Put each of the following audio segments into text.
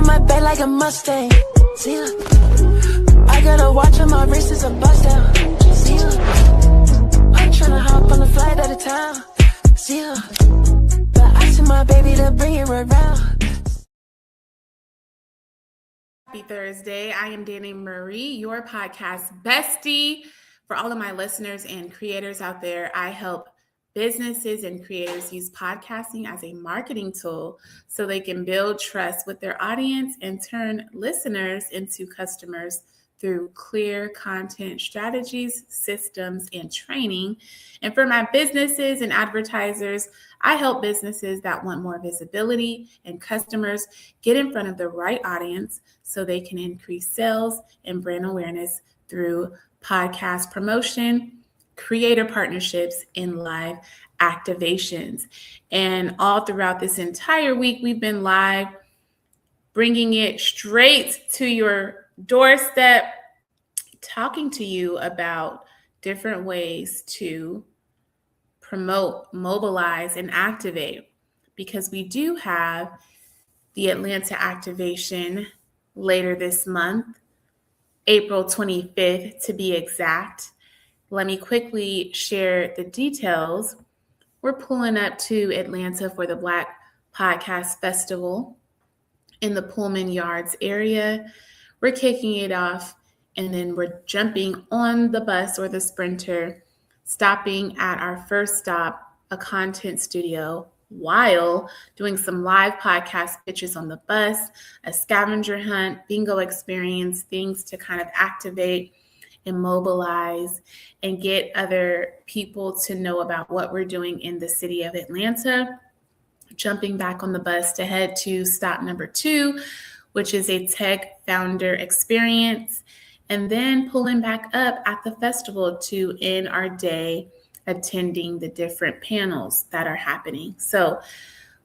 on my back like a Mustang. See ya. I got a watch on my wrist, is a bust down. See ya. I'm tryna hop on a flight out of town. See ya. But I see my baby to bring it around. Happy Thursday. I am Danny Marie, your podcast bestie. For all of my listeners and creators out there, I help businesses and creators use podcasting as a marketing tool so they can build trust with their audience and turn listeners into customers through clear content strategies, systems, and training. And for my businesses and advertisers, I help businesses that want more visibility and customers get in front of the right audience so they can increase sales and brand awareness through podcast promotion, creator partnerships, and live activations. And all throughout this entire week, we've been live, bringing it straight to your doorstep, talking to you about different ways to promote, mobilize, and activate, because we do have the Atlanta activation later this month, April 25th to be exact. Let me quickly share the details. We're pulling up to Atlanta for the Black Podcast Festival in the Pullman Yards area. We're kicking it off, and then we're jumping on the bus or the Sprinter, stopping at our first stop, a content studio, while doing some live podcast pitches on the bus, a scavenger hunt, bingo experience, things to kind of activate and mobilize and get other people to know about what we're doing in the city of Atlanta. Jumping back on the bus to head to stop number 2, which is a tech founder experience, and then pulling back up at the festival to end our day attending the different panels that are happening. So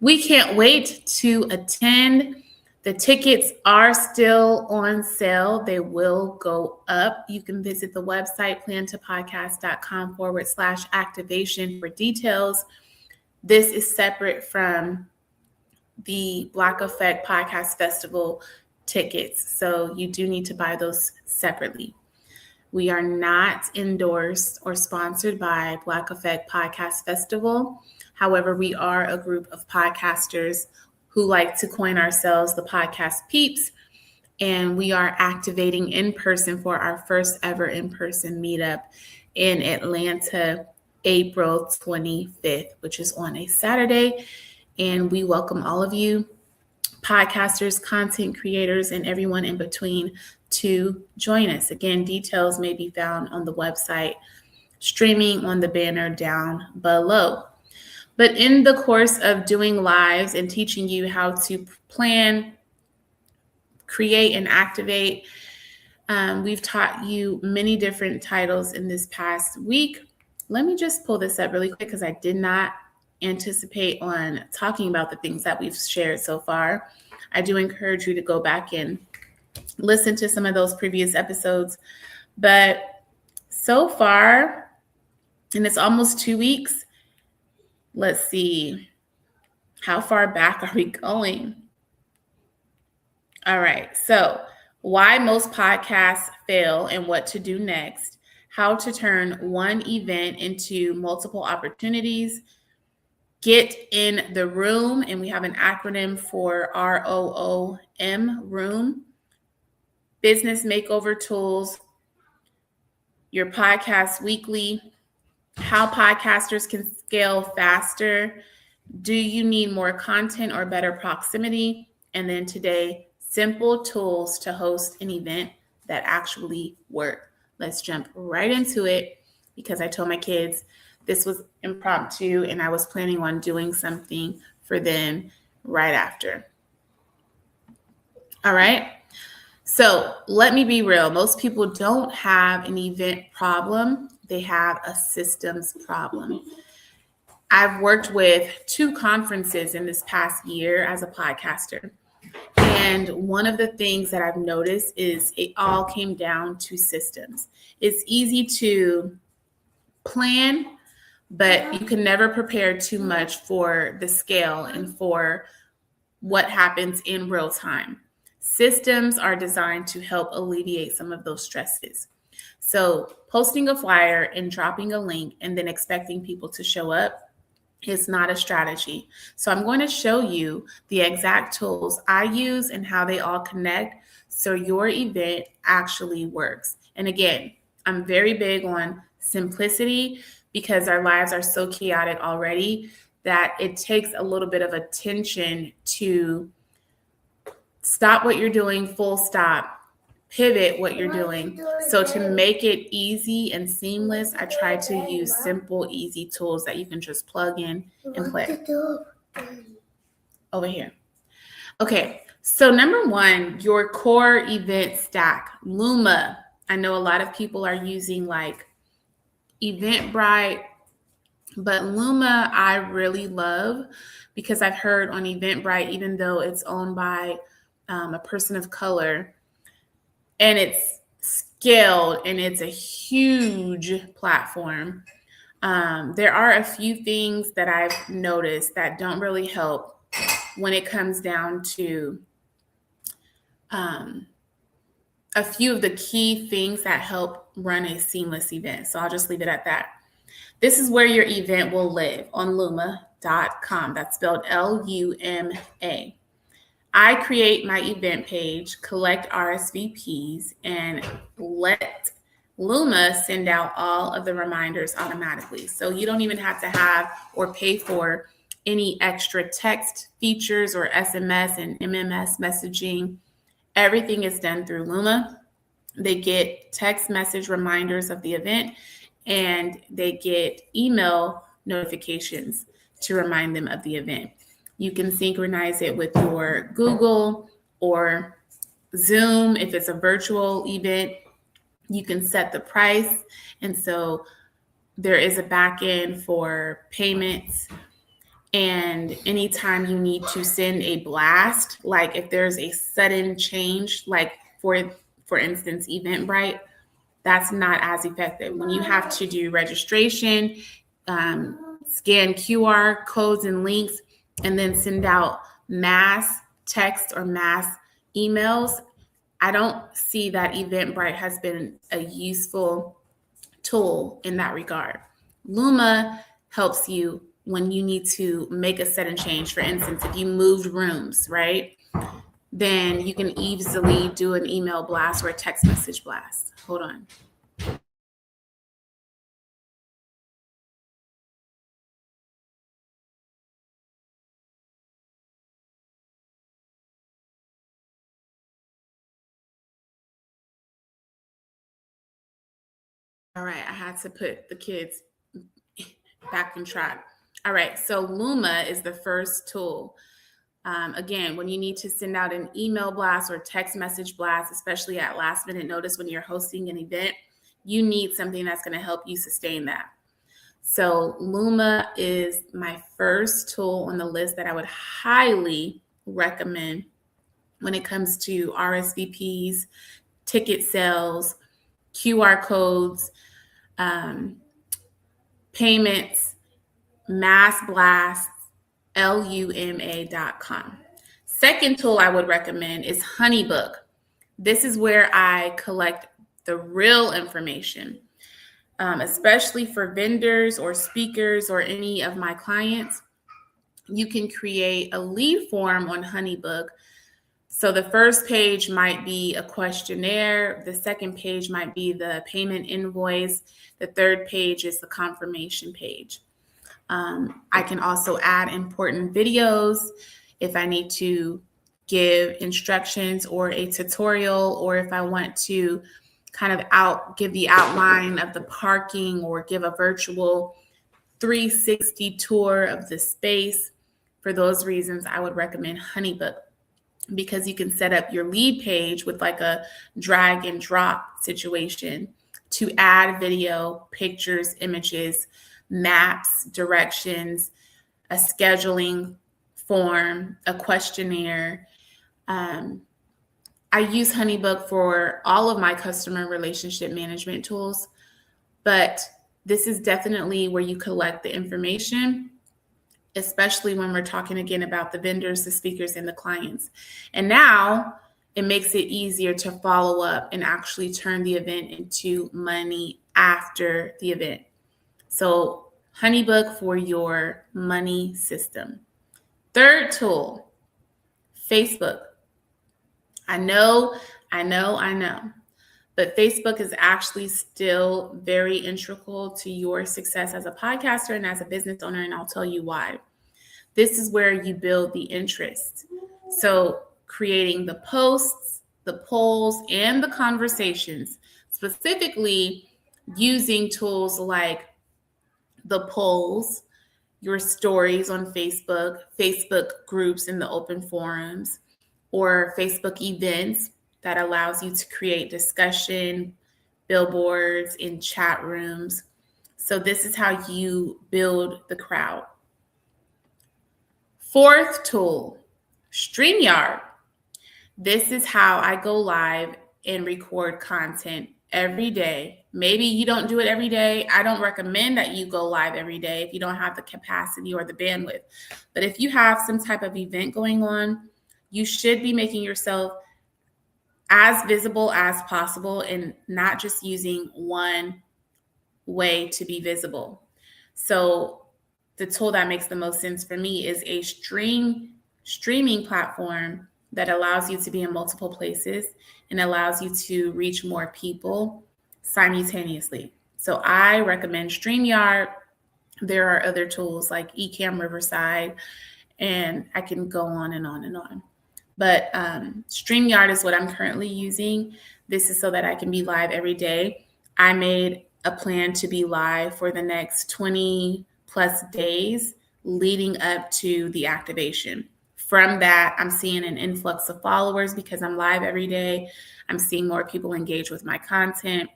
we can't wait to attend. The tickets are still on sale. They will go up. You can visit the website plantopodcast.com/activation for details. This is separate from the Black Effect Podcast Festival tickets, so you do need to buy those separately. We are not endorsed or sponsored by Black Effect Podcast Festival. However, we are a group of podcasters who like to coin ourselves the podcast peeps, and we are activating in person for our first ever in-person meetup in Atlanta, April 25th, which is on a Saturday. And we welcome all of you, podcasters, content creators, and everyone in between to join us. Again, details may be found on the website, streaming on the banner down below. But in the course of doing lives and teaching you how to plan, create, and activate, we've taught you many different titles in this past week. Let me just pull this up really quick because I did not anticipate on talking about the things that we've shared so far. I do encourage you to go back and listen to some of those previous episodes. But so far, and it's almost 2 weeks, let's see, how far back are we going? All right, so why most podcasts fail and what to do next, how to turn one event into multiple opportunities, get in the room, and we have an acronym for ROOM, room, business makeover tools, your podcast weekly, how podcasters can scale faster, do you need more content or better proximity, and then today, simple tools to host an event that actually work. Let's jump right into it because I told my kids this was impromptu and I was planning on doing something for them right after. All right. So let me be real. Most people don't have an event problem. They have a systems problem. I've worked with 2 conferences in this past year as a podcaster. And one of the things that I've noticed is it all came down to systems. It's easy to plan, but you can never prepare too much for the scale and for what happens in real time. Systems are designed to help alleviate some of those stresses. So posting a flyer and dropping a link and then expecting people to show up is not a strategy. So I'm going to show you the exact tools I use and how they all connect so your event actually works. And again, I'm very big on simplicity because our lives are so chaotic already that it takes a little bit of attention to stop what you're doing, full stop, pivot what you're doing. So to make it easy and seamless, I try to use simple, easy tools that you can just plug in and play. Over here. Okay, so number one, your core event stack. Luma. I know a lot of people are using like Eventbrite, but Luma I really love because I've heard on Eventbrite, even though it's owned by a person of color, and it's scaled and it's a huge platform, there are a few things that I've noticed that don't really help when it comes down to a few of the key things that help run a seamless event. So I'll just leave it at that. This is where your event will live on luma.com. That's spelled Luma. I create my event page, collect RSVPs, and let Luma send out all of the reminders automatically. So you don't even have to have or pay for any extra text features or SMS and MMS messaging. Everything is done through Luma. They get text message reminders of the event, and they get email notifications to remind them of the event. You can synchronize it with your Google or Zoom. If it's a virtual event, you can set the price. And so there is a back end for payments. And anytime you need to send a blast, like if there's a sudden change, like for instance, Eventbrite, that's not as effective. When you have to do registration, scan QR codes and links, and then send out mass text or mass emails, I don't see that Eventbrite has been a useful tool in that regard. Luma helps you when you need to make a sudden change. For instance, if you moved rooms, right? Then you can easily do an email blast or a text message blast. Hold on. All right, I had to put the kids back on track. All right, so Luma is the first tool. Again, when you need to send out an email blast or text message blast, especially at last minute notice when you're hosting an event, you need something that's going to help you sustain that. So Luma is my first tool on the list that I would highly recommend when it comes to RSVPs, ticket sales, QR codes, payments, mass blasts, Luma.com. Second tool I would recommend is HoneyBook. This is where I collect the real information, especially for vendors or speakers or any of my clients. You can create a lead form on HoneyBook. So the first page might be a questionnaire. The second page might be the payment invoice. The third page is the confirmation page. I can also add important videos if I need to give instructions or a tutorial, or if I want to kind of give the outline of the parking or give a virtual 360 tour of the space. For those reasons, I would recommend HoneyBook, because you can set up your lead page with like a drag and drop situation to add video, pictures, images, maps, directions, a scheduling form, a questionnaire. I use HoneyBook for all of my customer relationship management tools, but this is definitely where you collect the information, especially when we're talking again about the vendors, the speakers, and the clients. And now it makes it easier to follow up and actually turn the event into money after the event. So HoneyBook for your money system. Third tool, Facebook. I know. But Facebook is actually still very integral to your success as a podcaster and as a business owner, and I'll tell you why. This is where you build the interest. So creating the posts, the polls, and the conversations, specifically using tools like the polls, your stories on Facebook, Facebook groups in the open forums, or Facebook events that allows you to create discussion, billboards, in chat rooms. So this is how you build the crowd. Fourth tool, StreamYard. This is how I go live and record content every day. Maybe you don't do it every day. I don't recommend that you go live every day if you don't have the capacity or the bandwidth. But if you have some type of event going on, you should be making yourself as visible as possible and not just using one way to be visible. So the tool that makes the most sense for me is a streaming platform that allows you to be in multiple places and allows you to reach more people simultaneously. So I recommend StreamYard. There are other tools like Ecamm Riverside, and I can go on and on and on. But StreamYard is what I'm currently using. This is so that I can be live every day. I made a plan to be live for the next 20 plus days leading up to the activation. From that, I'm seeing an influx of followers because I'm live every day. I'm seeing more people engage with my content,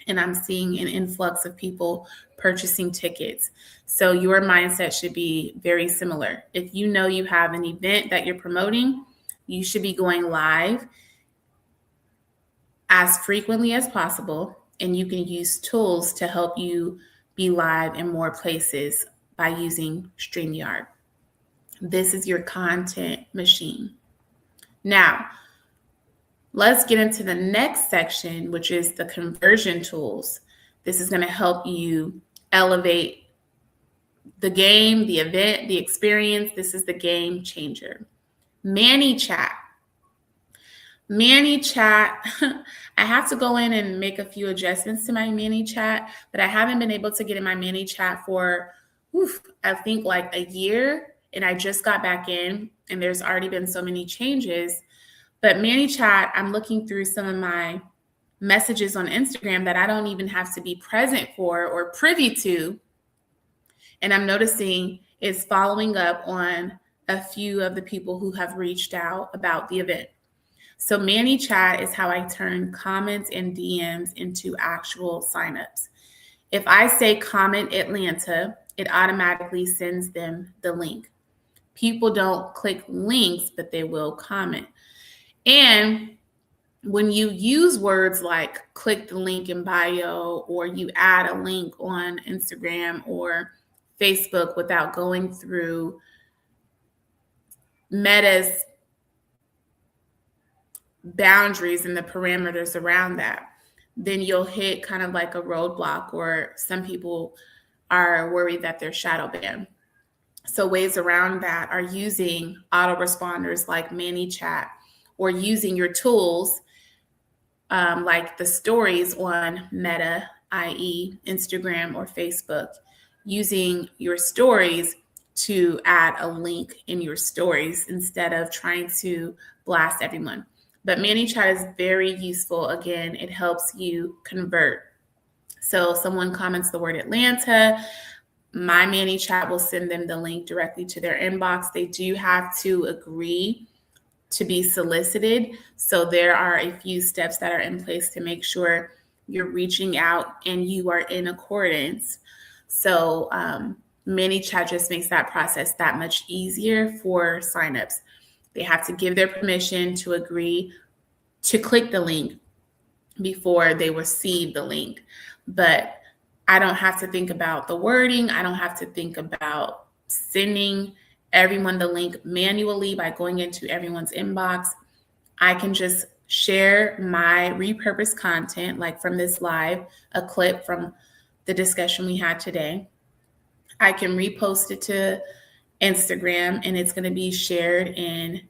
and I'm seeing an influx of people purchasing tickets. So your mindset should be very similar. If you know you have an event that you're promoting, you should be going live as frequently as possible, and you can use tools to help you be live in more places by using StreamYard. This is your content machine. Now, let's get into the next section, which is the conversion tools. This is going to help you elevate the game, the event, the experience. This is the game changer. ManyChat. I have to go in and make a few adjustments to my ManyChat, but I haven't been able to get in my ManyChat for, I think like a year, and I just got back in, and there's already been so many changes. But ManyChat, I'm looking through some of my messages on Instagram that I don't even have to be present for or privy to, and I'm noticing it's following up on a few of the people who have reached out about the event. So ManyChat is how I turn comments and DMs into actual signups. If I say comment Atlanta, it automatically sends them the link. People don't click links, but they will comment. And when you use words like click the link in bio, or you add a link on Instagram or Facebook without going through Meta's boundaries and the parameters around that, then you'll hit kind of like a roadblock, or some people are worried that they're shadow banned. So ways around that are using autoresponders like ManyChat, or using your tools like the stories on Meta, i.e. Instagram or Facebook, using your stories to add a link in your stories instead of trying to blast everyone. But ManyChat is very useful. Again, it helps you convert. So someone comments the word Atlanta, my ManyChat will send them the link directly to their inbox. They do have to agree to be solicited. So there are a few steps that are in place to make sure you're reaching out and you are in accordance. So ManyChat just makes that process that much easier for signups. They have to give their permission to agree to click the link before they receive the link. But I don't have to think about the wording. I don't have to think about sending everyone the link manually by going into everyone's inbox. I can just share my repurposed content, like from this live, a clip from the discussion we had today. I can repost it to Instagram, and it's going to be shared in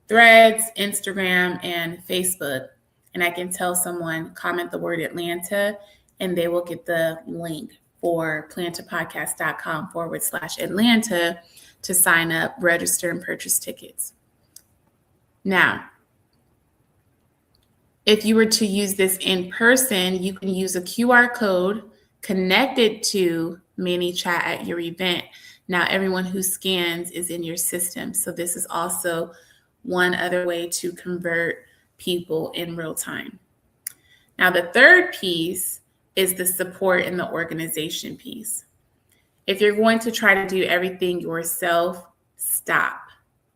Threads, Instagram, and Facebook. And I can tell someone, comment the word Atlanta, and they will get the link for plantapodcast.com/Atlanta to sign up, register, and purchase tickets. Now, if you were to use this in person, you can use a QR code connected to ManyChat at your event. Now, everyone who scans is in your system. So this is also one other way to convert people in real time. Now, the third piece is the support and the organization piece. If you're going to try to do everything yourself, stop,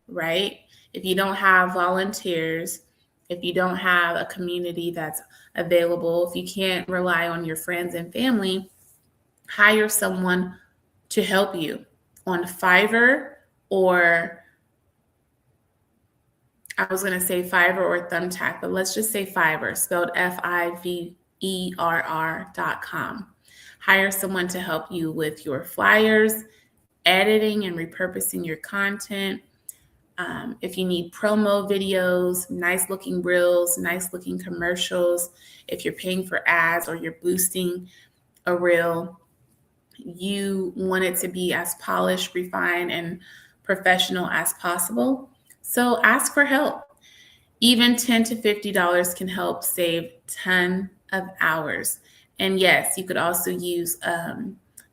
right? If you don't have volunteers, if you don't have a community that's available, if you can't rely on your friends and family, hire someone to help you on Fiverr, or I was going to say Fiverr or Thumbtack, but let's just say Fiverr, spelled Fiverr.com. Hire someone to help you with your flyers, editing and repurposing your content. If you need promo videos, nice looking reels, nice looking commercials, if you're paying for ads or you're boosting a reel, you want it to be as polished, refined, and professional as possible. So ask for help. Even $10 to $50 can help save tons of hours. And yes, you could also use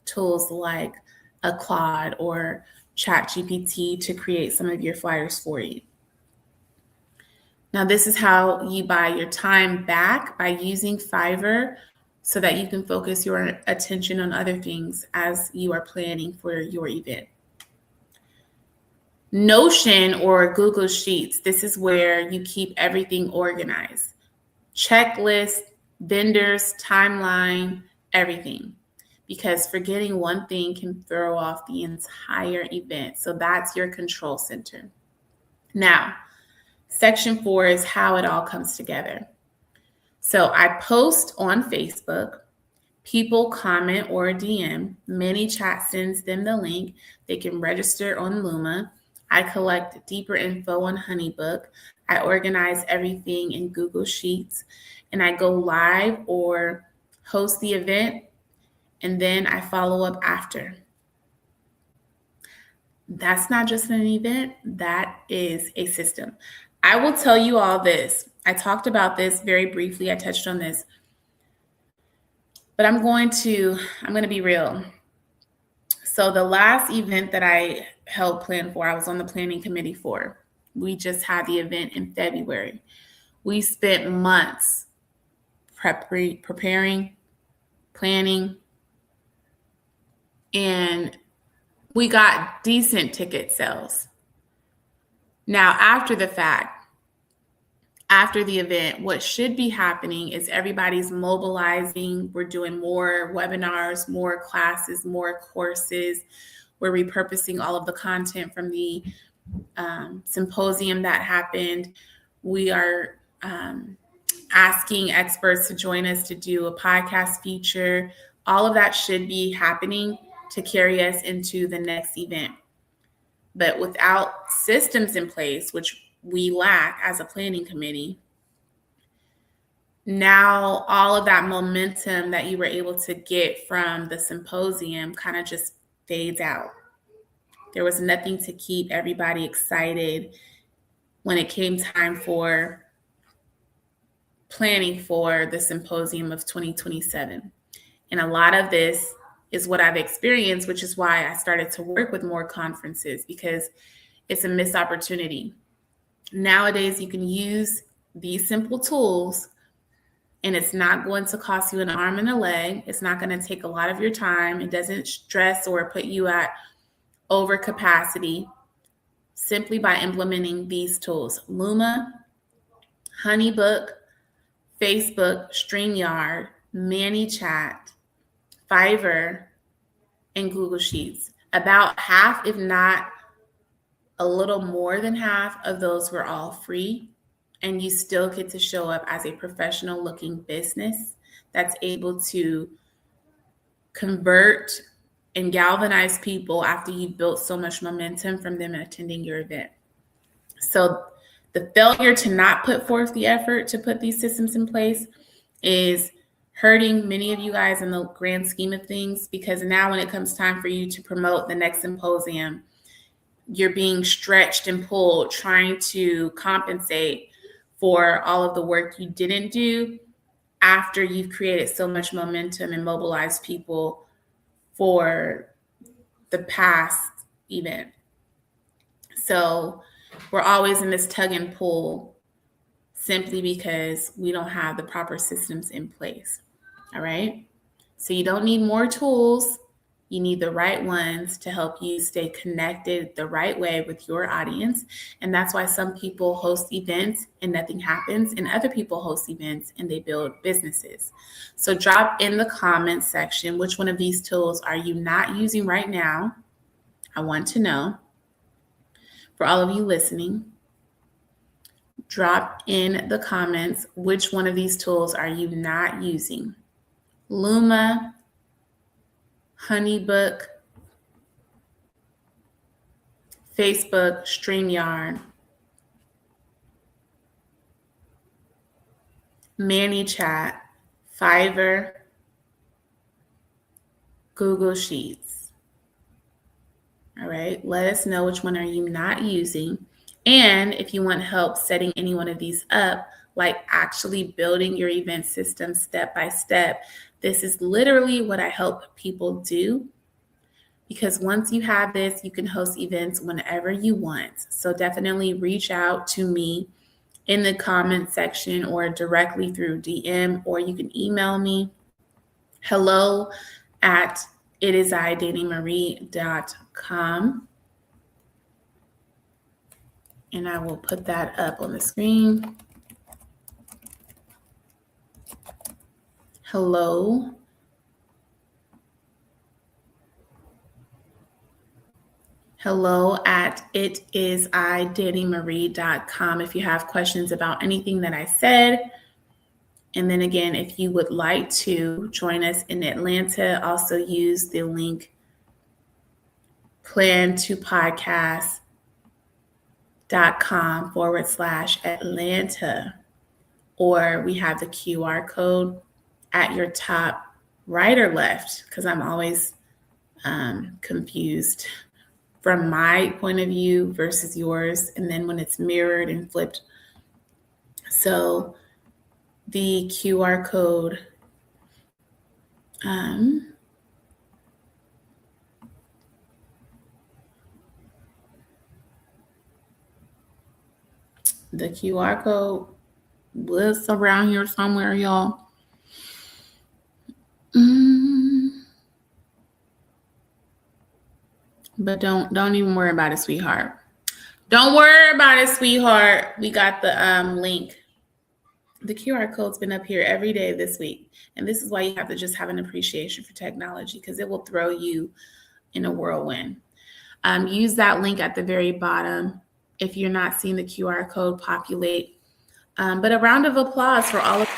tools like a Claude or ChatGPT to create some of your flyers for you. Now, this is how you buy your time back, by using Fiverr so that you can focus your attention on other things as you are planning for your event. Notion or Google Sheets, this is where you keep everything organized. Checklist, vendors, timeline, everything. Because forgetting one thing can throw off the entire event. So that's your control center. Now, section 4 is how it all comes together. So I post on Facebook, people comment or DM, ManyChat sends them the link, they can register on Luma. I collect deeper info on HoneyBook. I organize everything in Google Sheets, and I go live or host the event, and then I follow up after. That's not just an event, that is a system. I will tell you all this. I talked about this very briefly. I touched on this, but I'm going to be real. So the last event that I helped plan for, I was on the planning committee for. We just had the event in February. We spent months preparing, planning, and we got decent ticket sales. Now, after the fact, after the event, what should be happening is everybody's mobilizing. We're doing more webinars, more classes, more courses. We're repurposing all of the content from the symposium that happened. We are asking experts to join us to do a podcast feature. All of that should be happening to carry us into the next event. But without systems in place, which we lack as a planning committee, now all of that momentum that you were able to get from the symposium kind of just fades out. There was nothing to keep everybody excited when it came time for planning for the symposium of 2027. And a lot of this is what I've experienced, which is why I started to work with more conferences, because it's a missed opportunity. Nowadays, you can use these simple tools, and it's not going to cost you an arm and a leg. It's not going to take a lot of your time. It doesn't stress or put you at overcapacity simply by implementing these tools: Luma, HoneyBook, Facebook, StreamYard, ManyChat, Fiverr, and Google Sheets. About half, if not a little more than half of those were all free. and you still get to show up as a professional looking business that's able to convert and galvanize people after you've built so much momentum from them attending your event. So the failure to not put forth the effort to put these systems in place is hurting many of you guys in the grand scheme of things, because now when it comes time for you to promote the next symposium, you're being stretched and pulled, trying to compensate for all of the work you didn't do after you've created so much momentum and mobilized people for the past event. So we're always in this tug and pull simply because we don't have the proper systems in place. All right. So you don't need more tools. You need the right ones to help you stay connected the right way with your audience. And that's why some people host events and nothing happens, and other people host events and they build businesses. So drop in the comments section, which one of these tools are you not using right now? I want to know. For all of you listening, drop in the comments, which one of these tools are you not using? Luma, HoneyBook, Facebook, StreamYard, ManyChat, Fiverr, Google Sheets. All right, let us know which one are you not using. And if you want help setting any one of these up, like actually building your event system step by step, this is literally what I help people do. Because once you have this, you can host events whenever you want. So definitely reach out to me in the comment section or directly through DM, or you can email me hello@itisidanimarie.com. And I will put that up on the screen. Hello at itisidanimarie.com if you have questions about anything that I said. And then again, if you would like to join us in Atlanta, also use the link plan2podcast.com/Atlanta, or we have the QR code at your top right or left, because I'm always confused from my point of view versus yours, and then when it's mirrored and flipped. So the QR code was around here somewhere, y'all. But don't even worry about it, sweetheart. Don't worry about it, sweetheart. We got the link. The QR code's been up here every day this week. And this is why you have to just have an appreciation for technology, because it will throw you in a whirlwind. Use that link at the very bottom. If you're not seeing the QR code populate. But a round of applause for all of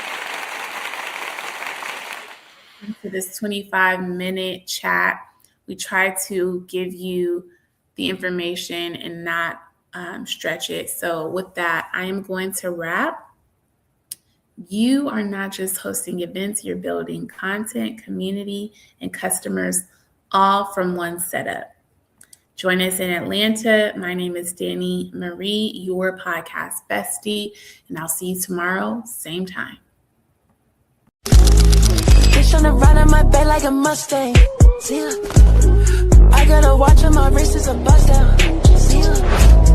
for this 25-minute chat. We try to give you the information and not stretch it. So with that, I am going to wrap. You are not just hosting events, you're building content, community, and customers all from one setup. Join us in Atlanta. My name is Danny Marie, your podcast bestie, and I'll see you tomorrow, same time. Bitch on the ride on my bed like a Mustang. See ya. I got a watch on my wrist, it's a bust down. See ya.